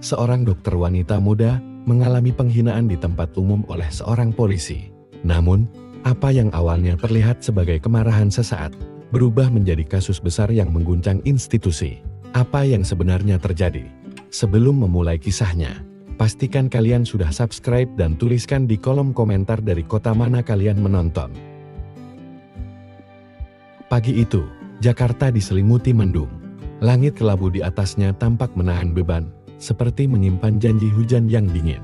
Seorang dokter wanita muda mengalami penghinaan di tempat umum oleh seorang polisi. Namun, apa yang awalnya terlihat sebagai kemarahan sesaat, berubah menjadi kasus besar yang mengguncang institusi. Apa yang sebenarnya terjadi? Sebelum memulai kisahnya, pastikan kalian sudah subscribe dan tuliskan di kolom komentar dari kota mana kalian menonton. Pagi itu, Jakarta diselimuti mendung. Langit kelabu di atasnya tampak menahan beban, seperti menyimpan janji hujan yang dingin.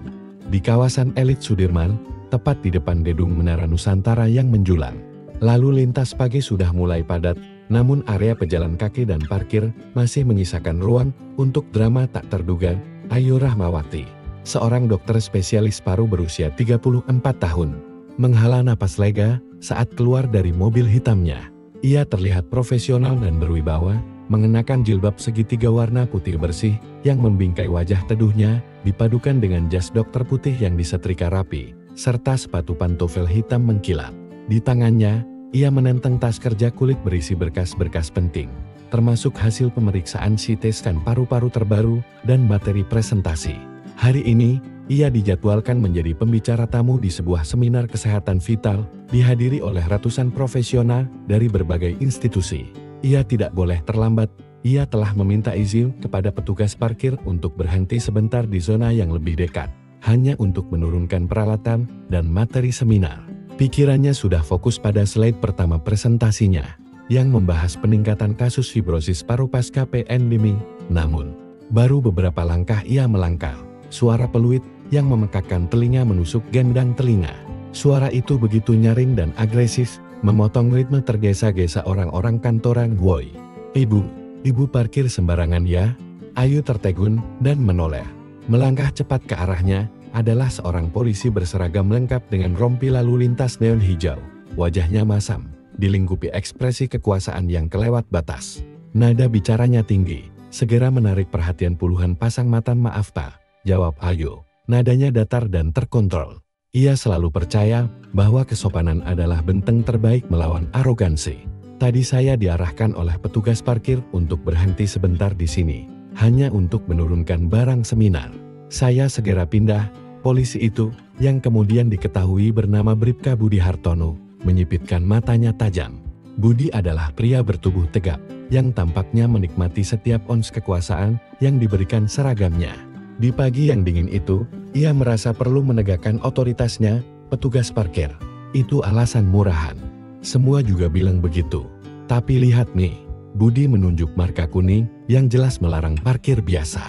Di kawasan elit Sudirman, tepat di depan gedung Menara Nusantara yang menjulang. Lalu lintas pagi sudah mulai padat, namun area pejalan kaki dan parkir masih menyisakan ruang untuk drama tak terduga. Ayu Rahmawati, seorang dokter spesialis paru berusia 34 tahun, menghela napas lega saat keluar dari mobil hitamnya. Ia terlihat profesional dan berwibawa, mengenakan jilbab segitiga warna putih bersih yang membingkai wajah teduhnya, dipadukan dengan jas dokter putih yang disetrika rapi, serta sepatu pantofel hitam mengkilap. Di tangannya, ia menenteng tas kerja kulit berisi berkas-berkas penting, termasuk hasil pemeriksaan CT scan paru-paru terbaru dan materi presentasi. Hari ini, ia dijadwalkan menjadi pembicara tamu di sebuah seminar kesehatan vital, dihadiri oleh ratusan profesional dari berbagai institusi. Ia tidak boleh terlambat. Ia telah meminta izin kepada petugas parkir untuk berhenti sebentar di zona yang lebih dekat, hanya untuk menurunkan peralatan dan materi seminar. Pikirannya sudah fokus pada slide pertama presentasinya, yang membahas peningkatan kasus fibrosis paru pasca pandemi. Namun, baru beberapa langkah ia melangkah. Suara peluit yang memekakkan telinga menusuk gendang telinga. Suara itu begitu nyaring dan agresif, memotong ritme tergesa-gesa orang-orang kantoran. "Woi, ibu parkir sembarangan ya?" Ayu tertegun dan menoleh. Melangkah cepat ke arahnya adalah seorang polisi berseragam lengkap dengan rompi lalu lintas neon hijau. Wajahnya masam, dilingkupi ekspresi kekuasaan yang kelewat batas. Nada bicaranya tinggi, segera menarik perhatian puluhan pasang mata. "Maaf Pak," jawab Ayu. Nadanya datar dan terkontrol. Ia selalu percaya bahwa kesopanan adalah benteng terbaik melawan arogansi. "Tadi saya diarahkan oleh petugas parkir untuk berhenti sebentar di sini, hanya untuk menurunkan barang seminar. Saya segera pindah." Polisi itu, yang kemudian diketahui bernama Bribka Budi Hartono, menyipitkan matanya tajam. Budi adalah pria bertubuh tegap, yang tampaknya menikmati setiap ons kekuasaan yang diberikan seragamnya. Di pagi yang dingin itu, ia merasa perlu menegakkan otoritasnya. "Petugas parkir, itu alasan murahan. Semua juga bilang begitu. Tapi lihat nih," Budi menunjuk marka kuning yang jelas melarang parkir biasa.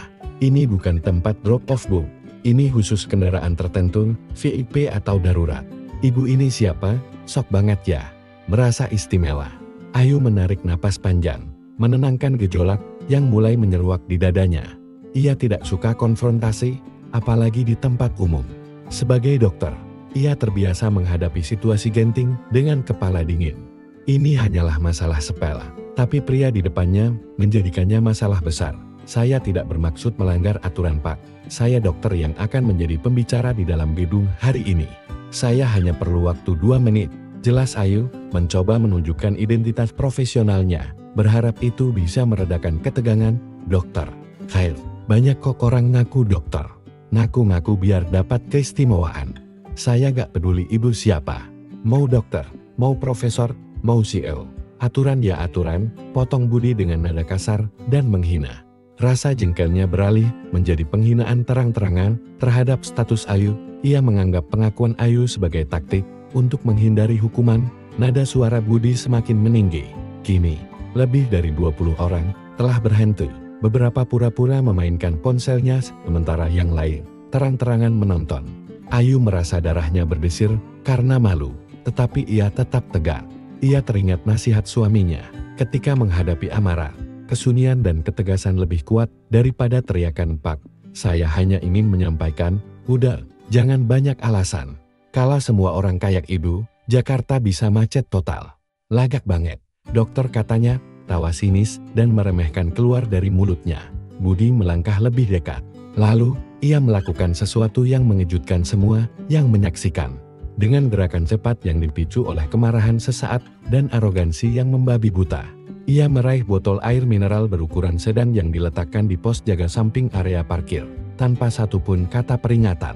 "Ini bukan tempat drop-off Bu. Ini khusus kendaraan tertentu, VIP atau darurat." "Ibu ini siapa? Sok banget ya. Merasa istimewa." Ayu menarik napas panjang, menenangkan gejolak yang mulai menyeruak di dadanya. Ia tidak suka konfrontasi, apalagi di tempat umum. Sebagai dokter, ia terbiasa menghadapi situasi genting dengan kepala dingin. Ini hanyalah masalah sepele, tapi pria di depannya menjadikannya masalah besar. "Saya tidak bermaksud melanggar aturan Pak. Saya dokter yang akan menjadi pembicara di dalam gedung hari ini. Saya hanya perlu waktu 2 menit. Jelas Ayu, mencoba menunjukkan identitas profesionalnya, berharap itu bisa meredakan ketegangan. "Dokter, Khair, banyak kok orang ngaku dokter. Ngaku-ngaku biar dapat keistimewaan. Saya gak peduli ibu siapa. Mau dokter, mau profesor, mau CEO. Aturan ya aturan," potong Budi dengan nada kasar dan menghina. Rasa jengkelnya beralih menjadi penghinaan terang-terangan terhadap status Ayu. Ia menganggap pengakuan Ayu sebagai taktik untuk menghindari hukuman. Nada suara Budi semakin meninggi. Kini, lebih dari 20 orang telah berhenti. Beberapa pura-pura memainkan ponselnya, sementara yang lain terang-terangan menonton. Ayu merasa darahnya berdesir karena malu, tetapi ia tetap tegak. Ia teringat nasihat suaminya ketika menghadapi amarah. Kesunyian dan ketegasan lebih kuat daripada teriakan "Pak, saya hanya ingin menyampaikan, udah, jangan banyak alasan. Kalau semua orang kayak ibu, Jakarta bisa macet total." "Lagak banget, dokter," katanya, tawa sinis dan meremehkan keluar dari mulutnya. Budi melangkah lebih dekat. Lalu, ia melakukan sesuatu yang mengejutkan semua yang menyaksikan. Dengan gerakan cepat yang dipicu oleh kemarahan sesaat dan arogansi yang membabi buta, ia meraih botol air mineral berukuran sedang yang diletakkan di pos jaga samping area parkir. tanpa satupun kata peringatan.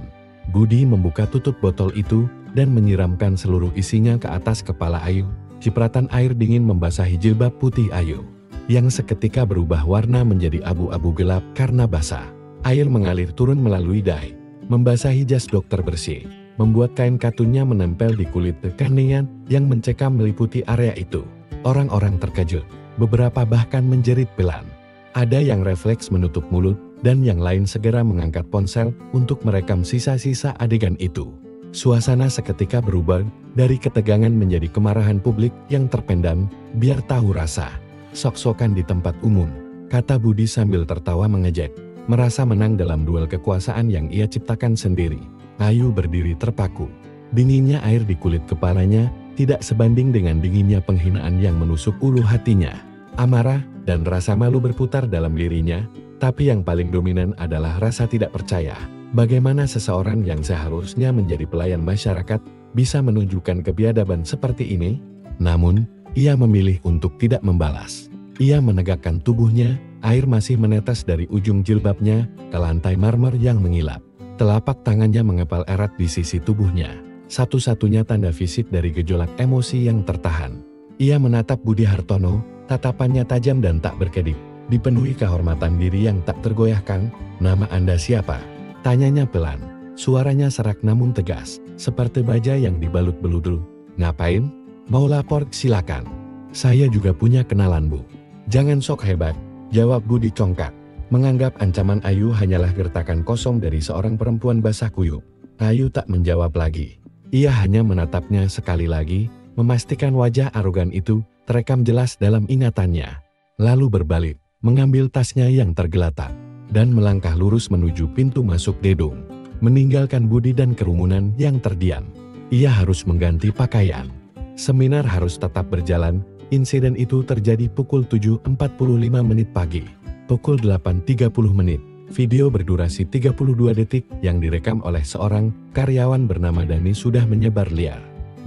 Budi membuka tutup botol itu dan menyiramkan seluruh isinya ke atas kepala Ayu. Cipratan air dingin membasahi jilbab putih Ayu, yang seketika berubah warna menjadi abu-abu gelap karena basah. Air mengalir turun melalui dahi, membasahi jas dokter bersih, membuat kain katunnya menempel di kulit kekinian yang mencekam meliputi area itu. Orang-orang terkejut, beberapa bahkan menjerit pelan. Ada yang refleks menutup mulut, dan yang lain segera mengangkat ponsel untuk merekam sisa-sisa adegan itu. Suasana seketika berubah dari ketegangan menjadi kemarahan publik yang terpendam, biar tahu rasa. Sok-sokan di tempat umum, kata Budi sambil tertawa mengejek, merasa menang dalam duel kekuasaan yang ia ciptakan sendiri. Ayu berdiri terpaku. Dinginnya air di kulit kepalanya tidak sebanding dengan dinginnya penghinaan yang menusuk ulu hatinya. Amarah dan rasa malu berputar dalam dirinya, tapi yang paling dominan adalah rasa tidak percaya. Bagaimana seseorang yang seharusnya menjadi pelayan masyarakat bisa menunjukkan kebiadaban seperti ini? Namun, ia memilih untuk tidak membalas. Ia menegakkan tubuhnya, air masih menetes dari ujung jilbabnya ke lantai marmer yang mengilap. Telapak tangannya mengepal erat di sisi tubuhnya, satu-satunya tanda fisik dari gejolak emosi yang tertahan. Ia menatap Budi Hartono, tatapannya tajam dan tak berkedip, dipenuhi kehormatan diri yang tak tergoyahkan. "Nama Anda siapa?" tanyanya pelan. Suaranya serak namun tegas, seperti baja yang dibalut beludu. "Ngapain? Mau lapor? Silakan. Saya juga punya kenalan, Bu." "Jangan sok hebat," jawab Budi congkak, menganggap ancaman Ayu hanyalah gertakan kosong dari seorang perempuan basah kuyup. Ayu tak menjawab lagi. Ia hanya menatapnya sekali lagi, memastikan wajah arogan itu terekam jelas dalam ingatannya. Lalu berbalik, mengambil tasnya yang tergeletak, dan melangkah lurus menuju pintu masuk gedung, meninggalkan Budi dan kerumunan yang terdiam. Ia harus mengganti pakaian. Seminar harus tetap berjalan. Insiden itu terjadi pukul 7.45 menit pagi. Pukul 8.30 menit, video berdurasi 32 detik yang direkam oleh seorang karyawan bernama Dani sudah menyebar liar.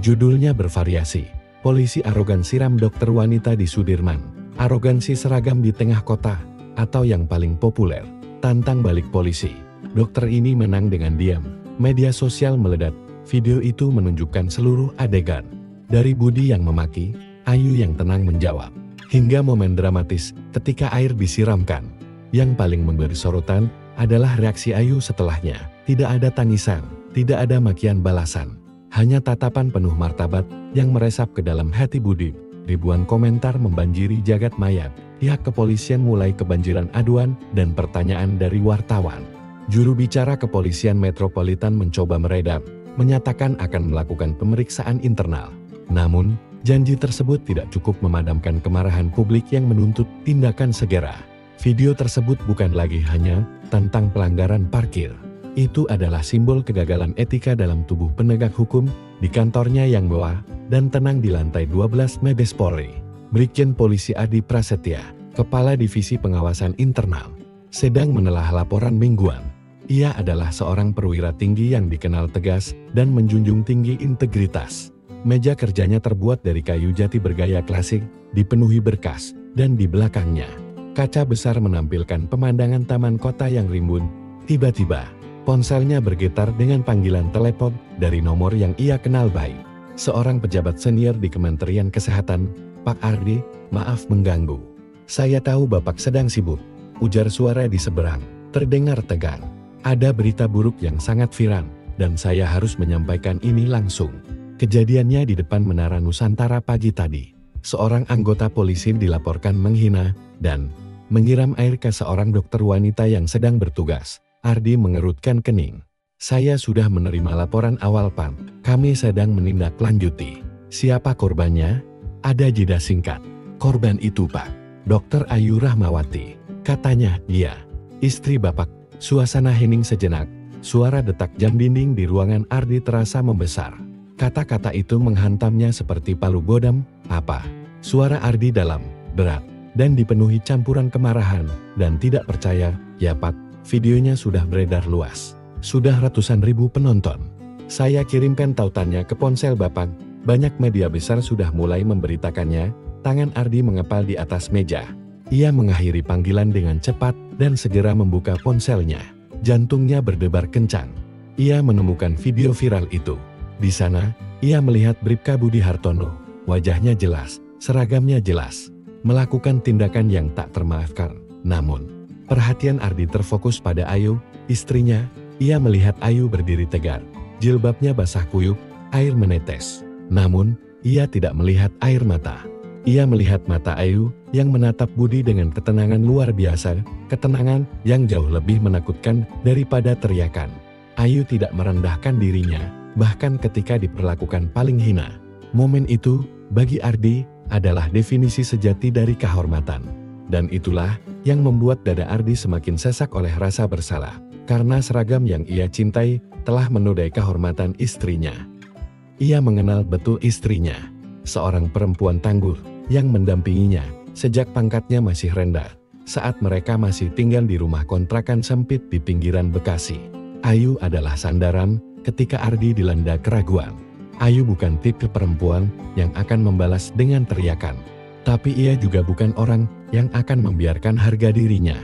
Judulnya bervariasi. Polisi arogan siram dokter wanita di Sudirman. Arogansi seragam di tengah kota. Atau yang paling populer, tantang balik polisi. Dokter ini menang dengan diam. Media sosial meledak. Video itu menunjukkan seluruh adegan. Dari Budi yang memaki, Ayu yang tenang menjawab. Hingga momen dramatis ketika air disiramkan. Yang paling memberi sorotan adalah reaksi Ayu setelahnya. Tidak ada tangisan, tidak ada makian balasan. Hanya tatapan penuh martabat yang meresap ke dalam hati Budi. Ribuan komentar membanjiri jagat mayat. Pihak kepolisian mulai kebanjiran aduan dan pertanyaan dari wartawan. Juru bicara kepolisian metropolitan mencoba meredam, menyatakan akan melakukan pemeriksaan internal. Namun, janji tersebut tidak cukup memadamkan kemarahan publik yang menuntut tindakan segera. Video tersebut bukan lagi hanya tentang pelanggaran parkir. Itu adalah simbol kegagalan etika dalam tubuh penegak hukum, di kantornya yang mewah dan tenang di lantai 12 Mabes Polri. Brigjen Polisi Adi Prasetya, Kepala Divisi Pengawasan Internal, sedang menelah laporan mingguan. Ia adalah seorang perwira tinggi yang dikenal tegas dan menjunjung tinggi integritas. Meja kerjanya terbuat dari kayu jati bergaya klasik, dipenuhi berkas, dan di belakangnya, kaca besar menampilkan pemandangan taman kota yang rimbun. Tiba-tiba, ponselnya bergetar dengan panggilan telepon dari nomor yang ia kenal baik. Seorang pejabat senior di Kementerian Kesehatan. "Pak Ardi, maaf mengganggu. Saya tahu Bapak sedang sibuk," ujar suara di seberang, terdengar tegang. "Ada berita buruk yang sangat viral, dan saya harus menyampaikan ini langsung." Kejadiannya di depan Menara Nusantara pagi tadi. Seorang anggota polisi dilaporkan menghina dan menyiram air ke seorang dokter wanita yang sedang bertugas. Ardi mengerutkan kening. "Saya sudah menerima laporan awal, Pak. Kami sedang menindaklanjuti." "Siapa korbannya?" Ada jeda singkat. "Korban itu, Pak, Dokter Ayu Rahmawati. Katanya dia istri Bapak." Suasana hening sejenak. Suara detak jam dinding di ruangan Ardi terasa membesar. Kata-kata itu menghantamnya seperti palu godam. "Apa?" Suara Ardi dalam, berat, dan dipenuhi campuran kemarahan dan tidak percaya. "Ya Pak, videonya sudah beredar luas. Sudah ratusan ribu penonton. Saya kirimkan tautannya ke ponsel Bapak. Banyak media besar sudah mulai memberitakannya." Tangan Ardi mengepal di atas meja. Ia mengakhiri panggilan dengan cepat dan segera membuka ponselnya. Jantungnya berdebar kencang. Ia menemukan video viral itu. Di sana, ia melihat Bribka Budi Hartono. Wajahnya jelas, seragamnya jelas. Melakukan tindakan yang tak termaafkan. Namun, perhatian Ardi terfokus pada Ayu, istrinya. Ia melihat Ayu berdiri tegar. Jilbabnya basah kuyup, air menetes. Namun, ia tidak melihat air mata. Ia melihat mata Ayu yang menatap Budi dengan ketenangan luar biasa, ketenangan yang jauh lebih menakutkan daripada teriakan. Ayu tidak merendahkan dirinya, bahkan ketika diperlakukan paling hina. Momen itu, bagi Ardi, adalah definisi sejati dari kehormatan. Dan itulah yang membuat dada Ardi semakin sesak oleh rasa bersalah, karena seragam yang ia cintai telah menodai kehormatan istrinya. Ia mengenal betul istrinya, seorang perempuan tangguh yang mendampinginya sejak pangkatnya masih rendah, saat mereka masih tinggal di rumah kontrakan sempit di pinggiran Bekasi. Ayu adalah sandaran ketika Ardi dilanda keraguan. Ayu bukan tipe perempuan yang akan membalas dengan teriakan. Tapi ia juga bukan orang yang akan membiarkan harga dirinya,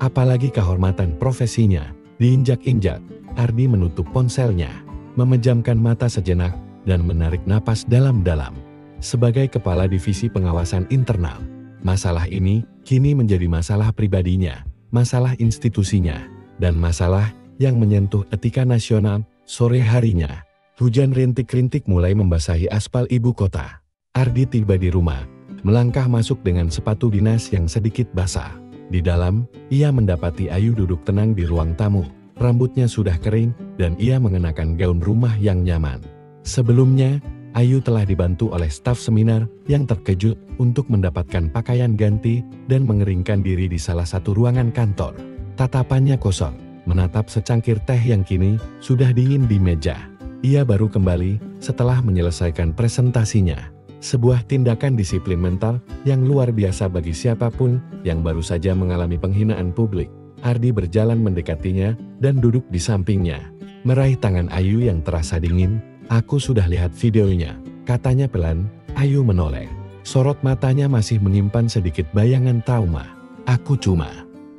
apalagi kehormatan profesinya, diinjak-injak. Ardi menutup ponselnya, memejamkan mata sejenak, dan menarik napas dalam-dalam. Sebagai kepala divisi pengawasan internal, masalah ini kini menjadi masalah pribadinya, masalah institusinya, dan masalah yang menyentuh etika nasional. Sore harinya, hujan rintik-rintik mulai membasahi aspal ibu kota. Ardi tiba di rumah, melangkah masuk dengan sepatu dinas yang sedikit basah. Di dalam, ia mendapati Ayu duduk tenang di ruang tamu. Rambutnya sudah kering, dan ia mengenakan gaun rumah yang nyaman. Sebelumnya, Ayu telah dibantu oleh staf seminar yang terkejut untuk mendapatkan pakaian ganti dan mengeringkan diri di salah satu ruangan kantor. Tatapannya kosong, menatap secangkir teh yang kini sudah dingin di meja. Ia baru kembali setelah menyelesaikan presentasinya. Sebuah tindakan disiplin mental yang luar biasa bagi siapapun yang baru saja mengalami penghinaan publik. Ardi berjalan mendekatinya dan duduk di sampingnya. Meraih tangan Ayu yang terasa dingin. "Aku sudah lihat videonya," katanya pelan. Ayu menoleh. Sorot matanya masih menyimpan sedikit bayangan trauma. "Aku cuma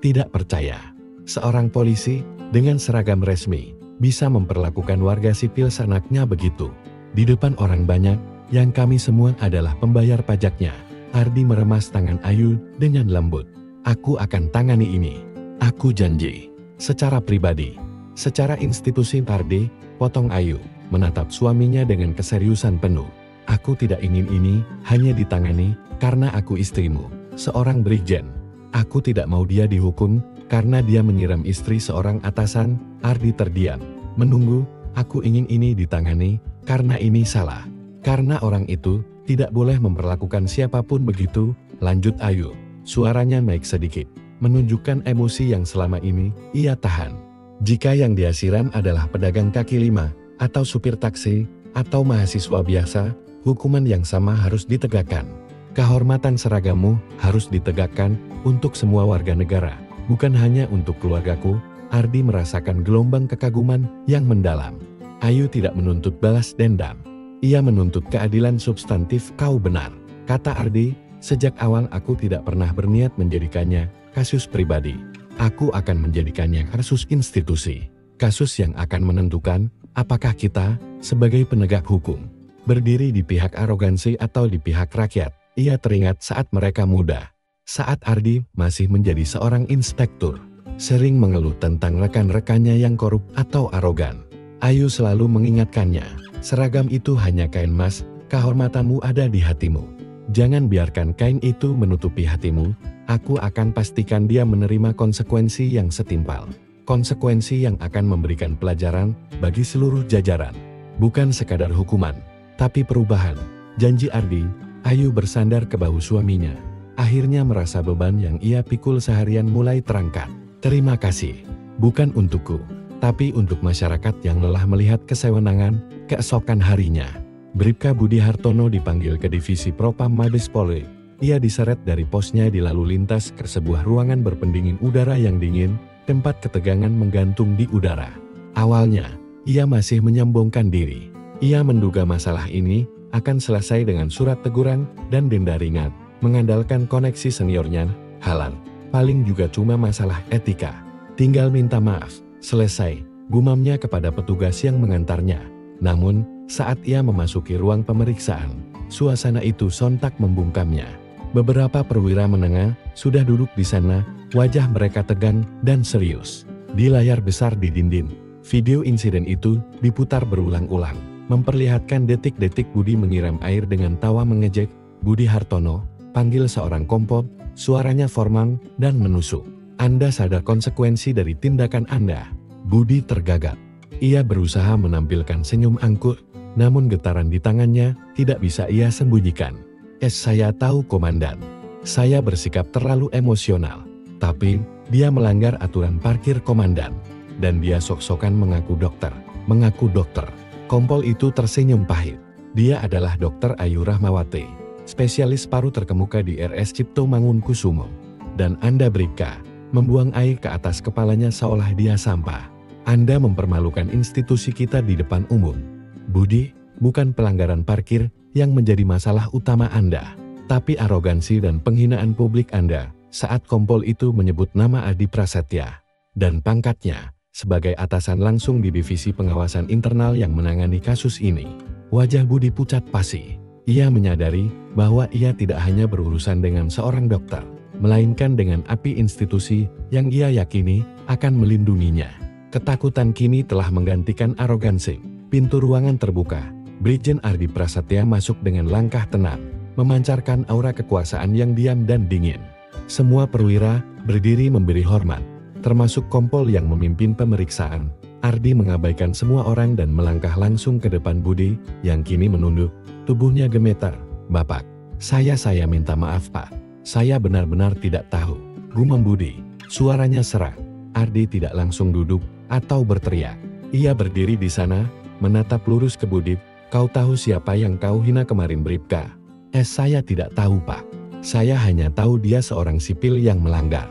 tidak percaya. Seorang polisi dengan seragam resmi bisa memperlakukan warga sipil seenaknya begitu. Di depan orang banyak yang kami semua adalah pembayar pajaknya." Ardi meremas tangan Ayu dengan lembut. "Aku akan tangani ini. Aku janji. Secara pribadi, secara institusi." Ardi, potong Ayu, menatap suaminya dengan keseriusan penuh. "Aku tidak ingin ini hanya ditangani karena aku istrimu, seorang brigjen. Aku tidak mau dia dihukum karena dia menyiram istri seorang atasan." Ardi terdiam, menunggu. "Aku ingin ini ditangani karena ini salah. Karena orang itu tidak boleh memperlakukan siapapun begitu," lanjut Ayu. Suaranya naik sedikit, menunjukkan emosi yang selama ini ia tahan. "Jika yang dia siram adalah pedagang kaki lima, atau supir taksi, atau mahasiswa biasa, hukuman yang sama harus ditegakkan. Kehormatan seragammu harus ditegakkan untuk semua warga negara, bukan hanya untuk keluargaku." Ardi merasakan gelombang kekaguman yang mendalam. Ayu tidak menuntut balas dendam. Ia menuntut keadilan substantif. "Kau benar," kata Ardi. "Sejak awal aku tidak pernah berniat menjadikannya kasus pribadi. Aku akan menjadikannya kasus institusi. Kasus yang akan menentukan apakah kita, sebagai penegak hukum, berdiri di pihak arogansi atau di pihak rakyat." Ia teringat saat mereka muda. Saat Ardi masih menjadi seorang inspektur, sering mengeluh tentang rekan-rekannya yang korup atau arogan. Ayu selalu mengingatkannya, "Seragam itu hanya kain mas, kehormatanmu ada di hatimu. Jangan biarkan kain itu menutupi hatimu." Aku akan pastikan dia menerima konsekuensi yang setimpal. Konsekuensi yang akan memberikan pelajaran bagi seluruh jajaran. Bukan sekadar hukuman, tapi perubahan, janji Ardi. Ayu bersandar ke bahu suaminya. Akhirnya merasa beban yang ia pikul seharian mulai terangkat. "Terima kasih. Bukan untukku, tapi untuk masyarakat yang lelah melihat kesewenangan keesokan harinya." Bribka Budi Hartono dipanggil ke divisi Propam Mabes Polri. Ia diseret dari posnya di lalu lintas ke sebuah ruangan berpendingin udara yang dingin, tempat ketegangan menggantung di udara. Awalnya, ia masih menyombongkan diri. Ia menduga masalah ini akan selesai dengan surat teguran dan denda ringan, mengandalkan koneksi seniornya. Halal, paling juga cuma masalah etika. Tinggal minta maaf. Selesai, gumamnya kepada petugas yang mengantarnya. Namun, saat ia memasuki ruang pemeriksaan, suasana itu sontak membungkamnya. Beberapa perwira menengah sudah duduk di sana, wajah mereka tegang dan serius. Di layar besar di dinding, video insiden itu diputar berulang-ulang, memperlihatkan detik-detik Budi menyiram air dengan tawa mengejek. "Budi Hartono," panggil seorang kompol, suaranya formal dan menusuk. "Anda sadar konsekuensi dari tindakan Anda?" Budi tergagap. Ia berusaha menampilkan senyum angkuh, namun getaran di tangannya tidak bisa ia sembunyikan. Saya tahu komandan. Saya bersikap terlalu emosional. Tapi, dia melanggar aturan parkir komandan. Dan dia sok-sokan mengaku dokter. Mengaku dokter. Kompol itu tersenyum pahit. Dia adalah Dr. Ayu Rahmawati, spesialis paru terkemuka di RS Cipto Mangunkusumo. Dan Anda Bribka membuang air ke atas kepalanya seolah dia sampah. Anda mempermalukan institusi kita di depan umum. Budi, bukan pelanggaran parkir yang menjadi masalah utama Anda, tapi arogansi dan penghinaan publik Anda saat kompol itu menyebut nama Adi Prasetya dan pangkatnya sebagai atasan langsung di divisi pengawasan internal yang menangani kasus ini. Wajah Budi pucat pasi. Ia menyadari bahwa ia tidak hanya berurusan dengan seorang dokter, melainkan dengan api institusi yang ia yakini akan melindunginya. Ketakutan kini telah menggantikan arogansi. Pintu ruangan terbuka. Brigjen Ardi Prasetya masuk dengan langkah tenang, memancarkan aura kekuasaan yang diam dan dingin. Semua perwira berdiri memberi hormat, termasuk kompol yang memimpin pemeriksaan. Ardi mengabaikan semua orang dan melangkah langsung ke depan Budi, yang kini menunduk. Tubuhnya gemetar. "Bapak, saya minta maaf Pak. Saya benar-benar tidak tahu." Gumam Budi. Suaranya serak. Ardi tidak langsung duduk atau berteriak. Ia berdiri di sana, menatap lurus ke Budi. "Kau tahu siapa yang kau hina kemarin Bribka?" Saya tidak tahu Pak. Saya hanya tahu dia seorang sipil yang melanggar."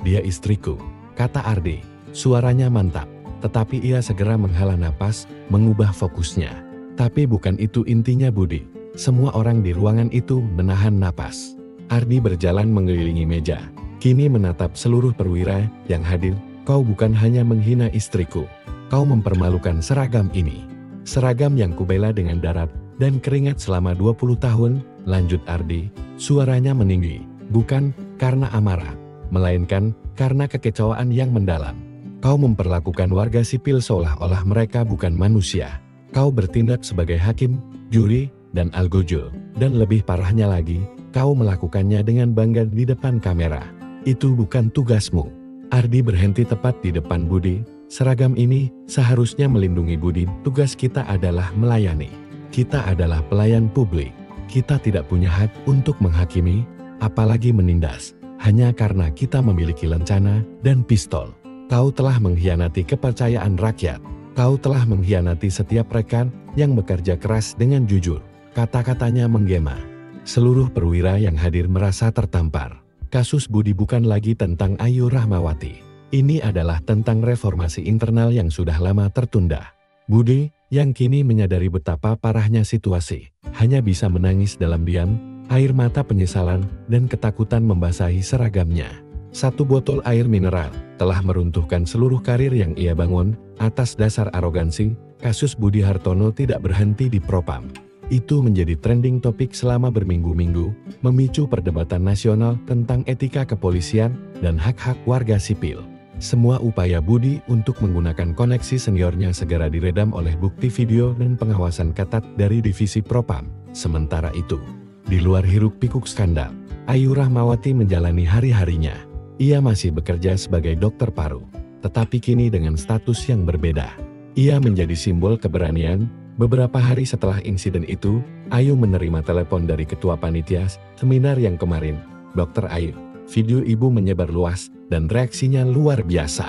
"Dia istriku," kata Ardi. Suaranya mantap, tetapi ia segera menghela napas, mengubah fokusnya. Tapi bukan itu intinya Budi. Semua orang di ruangan itu menahan napas. Ardi berjalan mengelilingi meja, kini menatap seluruh perwira yang hadir. "Kau bukan hanya menghina istriku, kau mempermalukan seragam ini. Seragam yang kubela dengan darah dan keringat selama 20 tahun, lanjut Ardi, suaranya meninggi, "bukan karena amarah, melainkan karena kekecewaan yang mendalam. Kau memperlakukan warga sipil seolah-olah mereka bukan manusia. Kau bertindak sebagai hakim, juri, dan algojo, dan lebih parahnya lagi, kau melakukannya dengan bangga di depan kamera. Itu bukan tugasmu." Ardi berhenti tepat di depan Budi. "Seragam ini seharusnya melindungi Budi. Tugas kita adalah melayani. Kita adalah pelayan publik. Kita tidak punya hak untuk menghakimi, apalagi menindas, hanya karena kita memiliki lencana dan pistol. Kau telah mengkhianati kepercayaan rakyat. Kau telah mengkhianati setiap rekan yang bekerja keras dengan jujur." Kata-katanya menggema. Seluruh perwira yang hadir merasa tertampar. Kasus Budi bukan lagi tentang Ayu Rahmawati. Ini adalah tentang reformasi internal yang sudah lama tertunda. Budi, yang kini menyadari betapa parahnya situasi, hanya bisa menangis dalam diam, air mata penyesalan dan ketakutan membasahi seragamnya. Satu botol air mineral telah meruntuhkan seluruh karir yang ia bangun. Atas dasar arogansi, kasus Budi Hartono tidak berhenti di Propam. Itu menjadi trending topik selama berminggu-minggu, memicu perdebatan nasional tentang etika kepolisian dan hak-hak warga sipil. Semua upaya Budi untuk menggunakan koneksi seniornya segera diredam oleh bukti video dan pengawasan ketat dari divisi Propam. Sementara itu, di luar hiruk-pikuk skandal, Ayu Rahmawati menjalani hari-harinya. Ia masih bekerja sebagai dokter paru, tetapi kini dengan status yang berbeda. Ia menjadi simbol keberanian. Beberapa hari setelah insiden itu, Ayu menerima telepon dari ketua panitia seminar yang kemarin. "Dr. Ayu, video ibu menyebar luas dan reaksinya luar biasa.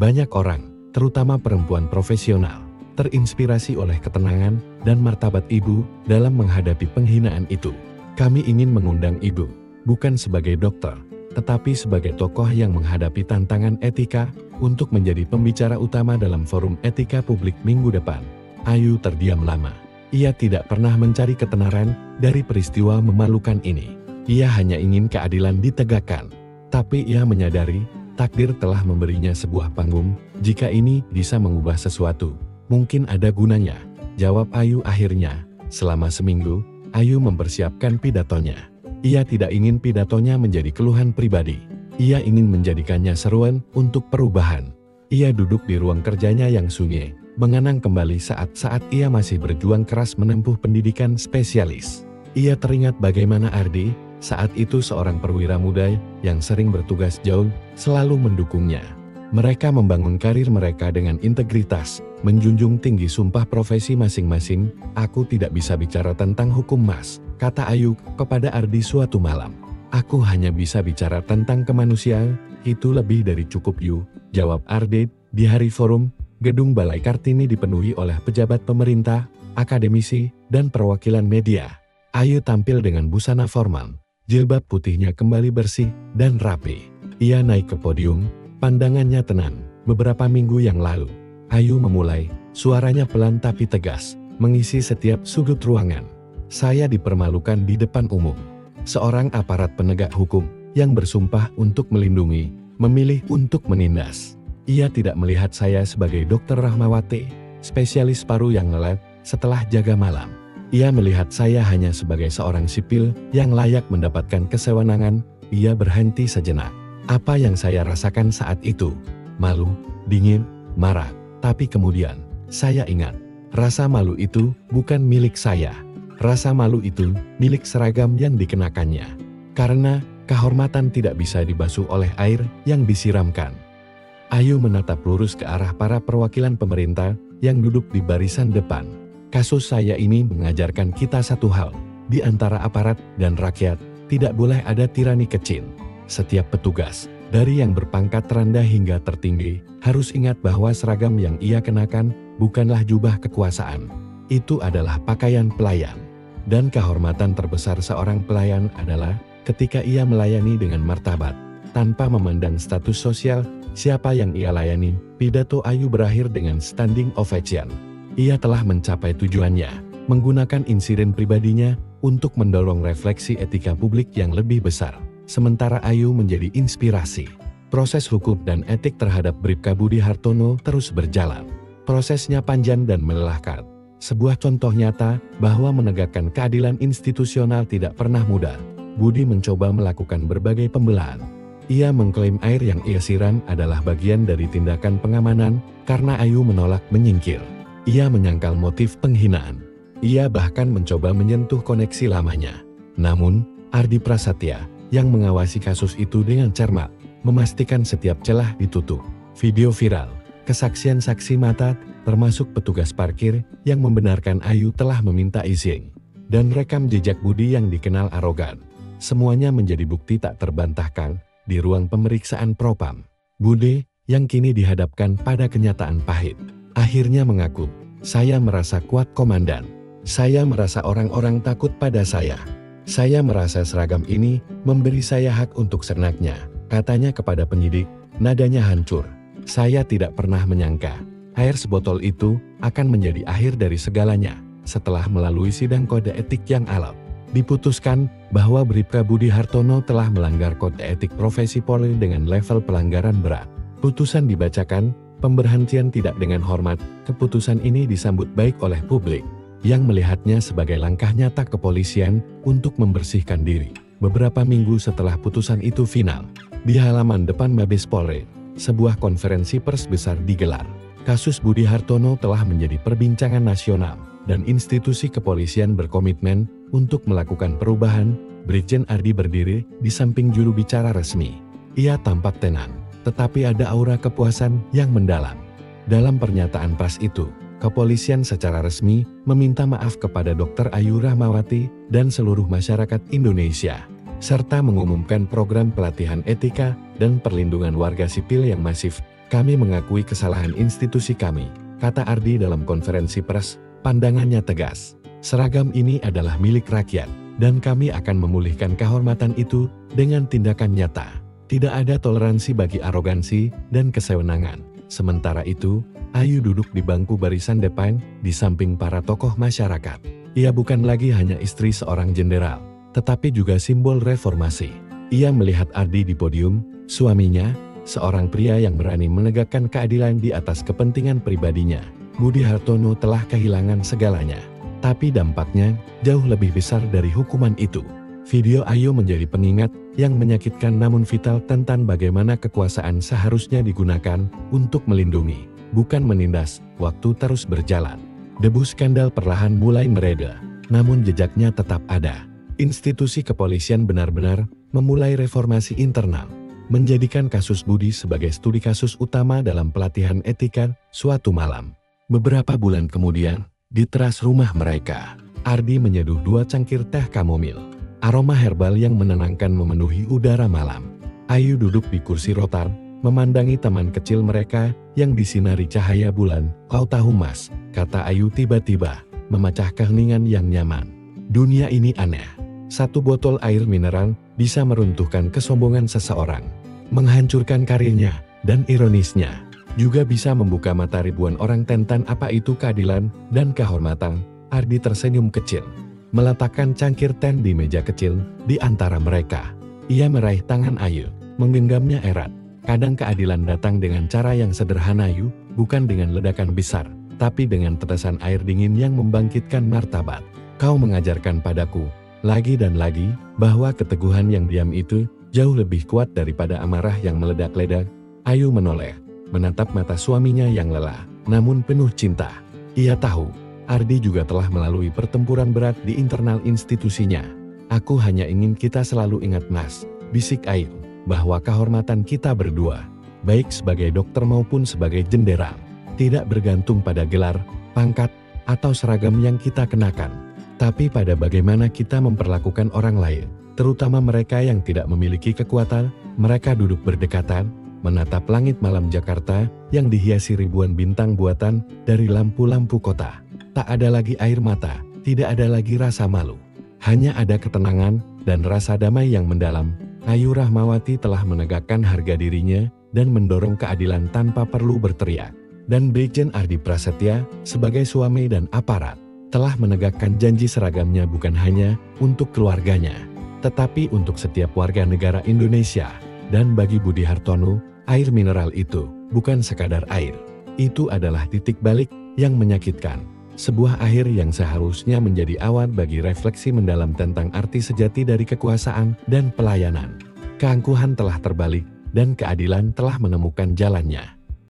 Banyak orang, terutama perempuan profesional, terinspirasi oleh ketenangan dan martabat ibu dalam menghadapi penghinaan itu. Kami ingin mengundang ibu, bukan sebagai dokter, tetapi sebagai tokoh yang menghadapi tantangan etika untuk menjadi pembicara utama dalam forum etika publik minggu depan." Ayu terdiam lama. Ia tidak pernah mencari ketenaran dari peristiwa memalukan ini. Ia hanya ingin keadilan ditegakkan. Tapi ia menyadari Takdir telah memberinya sebuah panggung, jika ini bisa mengubah sesuatu, mungkin ada gunanya, jawab Ayu akhirnya. Selama seminggu, Ayu mempersiapkan pidatonya. Ia tidak ingin pidatonya menjadi keluhan pribadi. Ia ingin menjadikannya seruan untuk perubahan. Ia duduk di ruang kerjanya yang sunyi, mengenang kembali saat-saat ia masih berjuang keras menempuh pendidikan spesialis. Ia teringat bagaimana Ardi, saat itu seorang perwira muda yang sering bertugas jauh, selalu mendukungnya. Mereka membangun karir mereka dengan integritas, menjunjung tinggi sumpah profesi masing-masing. Aku tidak bisa bicara tentang hukum Mas, kata Ayu kepada Ardi suatu malam. Aku hanya bisa bicara tentang kemanusiaan, itu lebih dari cukup Yu, jawab Ardi. Di hari forum, gedung Balai Kartini dipenuhi oleh pejabat pemerintah, akademisi, dan perwakilan media. Ayu tampil dengan busana formal, jilbab putihnya kembali bersih dan rapi. Ia naik ke podium, pandangannya tenang. Beberapa minggu yang lalu, Ayu memulai, suaranya pelan tapi tegas, mengisi setiap sudut ruangan. Saya dipermalukan di depan umum. Seorang aparat penegak hukum yang bersumpah untuk melindungi, memilih untuk menindas. Ia tidak melihat saya sebagai Dr. Rahmawati, spesialis paru yang ngelet setelah jaga malam. Ia melihat saya hanya sebagai seorang sipil yang layak mendapatkan kesewenangan. Ia berhenti sejenak. Apa yang saya rasakan saat itu? Malu, dingin, marah. Tapi kemudian, saya ingat, rasa malu itu bukan milik saya. Rasa malu itu milik seragam yang dikenakannya. Karena kehormatan tidak bisa dibasuh oleh air yang disiramkan. Ayu menatap lurus ke arah para perwakilan pemerintah yang duduk di barisan depan. Kasus saya ini mengajarkan kita satu hal. Di antara aparat dan rakyat, tidak boleh ada tirani kecil. Setiap petugas, dari yang berpangkat rendah hingga tertinggi, harus ingat bahwa seragam yang ia kenakan bukanlah jubah kekuasaan. Itu adalah pakaian pelayan. Dan kehormatan terbesar seorang pelayan adalah ketika ia melayani dengan martabat, tanpa memandang status sosial, siapa yang ia layani. Pidato Ayu berakhir dengan standing ovation. Ia telah mencapai tujuannya, menggunakan insiden pribadinya untuk mendorong refleksi etika publik yang lebih besar. Sementara Ayu menjadi inspirasi. Proses hukum dan etik terhadap Bribka Budi Hartono terus berjalan. Prosesnya panjang dan melelahkan. Sebuah contoh nyata bahwa menegakkan keadilan institusional tidak pernah mudah. Budi mencoba melakukan berbagai pembelaan. Ia mengklaim air yang ia siram adalah bagian dari tindakan pengamanan karena Ayu menolak menyingkir. Ia menyangkal motif penghinaan. Ia bahkan mencoba menyentuh koneksi lamanya. Namun, Ardi Prasetya yang mengawasi kasus itu dengan cermat, memastikan setiap celah ditutup. Video viral, kesaksian saksi mata, termasuk petugas parkir yang membenarkan Ayu telah meminta izin, dan rekam jejak Budi yang dikenal arogan. Semuanya menjadi bukti tak terbantahkan di ruang pemeriksaan propam. Budi, yang kini dihadapkan pada kenyataan pahit, akhirnya mengaku, "Saya merasa kuat komandan. Saya merasa orang-orang takut pada saya. Saya merasa seragam ini memberi saya hak untuk senaknya," katanya kepada penyidik, nadanya hancur. "Saya tidak pernah menyangka air sebotol itu akan menjadi akhir dari segalanya." Setelah melalui sidang kode etik yang alot, diputuskan bahwa Bribka Budi Hartono telah melanggar kode etik profesi Polri dengan level pelanggaran berat. Putusan dibacakan, pemberhentian tidak dengan hormat. Keputusan ini disambut baik oleh publik, yang melihatnya sebagai langkah nyata kepolisian untuk membersihkan diri. Beberapa minggu setelah putusan itu final, di halaman depan Mabes Polri, sebuah konferensi pers besar digelar. Kasus Budi Hartono telah menjadi perbincangan nasional, dan institusi kepolisian berkomitmen untuk melakukan perubahan. Brigjen Ardi berdiri di samping juru bicara resmi. Ia tampak tenang, tetapi ada aura kepuasan yang mendalam. Dalam pernyataan pers itu, kepolisian secara resmi meminta maaf kepada Dr. Ayu Rahmawati dan seluruh masyarakat Indonesia, serta mengumumkan program pelatihan etika dan perlindungan warga sipil yang masif. "Kami mengakui kesalahan institusi kami," kata Ardi dalam konferensi pers. Pandangannya tegas. "Seragam ini adalah milik rakyat, dan kami akan memulihkan kehormatan itu dengan tindakan nyata. Tidak ada toleransi bagi arogansi dan kesewenangan." Sementara itu, Ayu duduk di bangku barisan depan, di samping para tokoh masyarakat. Ia bukan lagi hanya istri seorang jenderal, tetapi juga simbol reformasi. Ia melihat Ardi di podium, suaminya, seorang pria yang berani menegakkan keadilan di atas kepentingan pribadinya. Budi Hartono telah kehilangan segalanya. Tapi dampaknya jauh lebih besar dari hukuman itu. Video Ayu menjadi pengingat yang menyakitkan namun vital tentang bagaimana kekuasaan seharusnya digunakan untuk melindungi, bukan menindas. Waktu terus berjalan. Debu skandal perlahan mulai mereda, namun jejaknya tetap ada. Institusi kepolisian benar-benar memulai reformasi internal, menjadikan kasus Budi sebagai studi kasus utama dalam pelatihan etika. Suatu malam, beberapa bulan kemudian, di teras rumah mereka, Ardi menyeduh 2 cangkir teh kamomil. Aroma herbal yang menenangkan memenuhi udara malam. Ayu duduk di kursi rotan, memandangi teman kecil mereka yang disinari cahaya bulan. "Kau tahu Mas," kata Ayu tiba-tiba, memecah keheningan yang nyaman. "Dunia ini aneh. 1 botol air mineral bisa meruntuhkan kesombongan seseorang, menghancurkan karirnya, dan ironisnya, juga bisa membuka mata ribuan orang tentang apa itu keadilan dan kehormatan." Ardi tersenyum kecil, meletakkan cangkir teh di meja kecil di antara mereka. Ia meraih tangan Ayu, menggenggamnya erat. Kadang keadilan datang dengan cara yang sederhana Ayu, bukan dengan ledakan besar, tapi dengan tetesan air dingin yang membangkitkan martabat. "Kau mengajarkan padaku, lagi dan lagi, bahwa keteguhan yang diam itu jauh lebih kuat daripada amarah yang meledak-ledak." Ayu menoleh, menatap mata suaminya yang lelah, namun penuh cinta. Ia tahu, Ardi juga telah melalui pertempuran berat di internal institusinya. "Aku hanya ingin kita selalu ingat Mas," bisik Ayu, "bahwa kehormatan kita berdua, baik sebagai dokter maupun sebagai jenderal, tidak bergantung pada gelar, pangkat, atau seragam yang kita kenakan, tapi pada bagaimana kita memperlakukan orang lain, terutama mereka yang tidak memiliki kekuatan." Mereka duduk berdekatan, menatap langit malam Jakarta yang dihiasi ribuan bintang buatan dari lampu-lampu kota. Tak ada lagi air mata, tidak ada lagi rasa malu. Hanya ada ketenangan dan rasa damai yang mendalam. Ayu Rahmawati telah menegakkan harga dirinya dan mendorong keadilan tanpa perlu berteriak. Dan Brigjen Ardi Prasetya, sebagai suami dan aparat, telah menegakkan janji seragamnya bukan hanya untuk keluarganya, tetapi untuk setiap warga negara Indonesia. Dan bagi Budi Hartono, air mineral itu bukan sekadar air. Itu adalah titik balik yang menyakitkan. Sebuah akhir yang seharusnya menjadi awal bagi refleksi mendalam tentang arti sejati dari kekuasaan dan pelayanan. Keangkuhan telah terbalik, dan keadilan telah menemukan jalannya.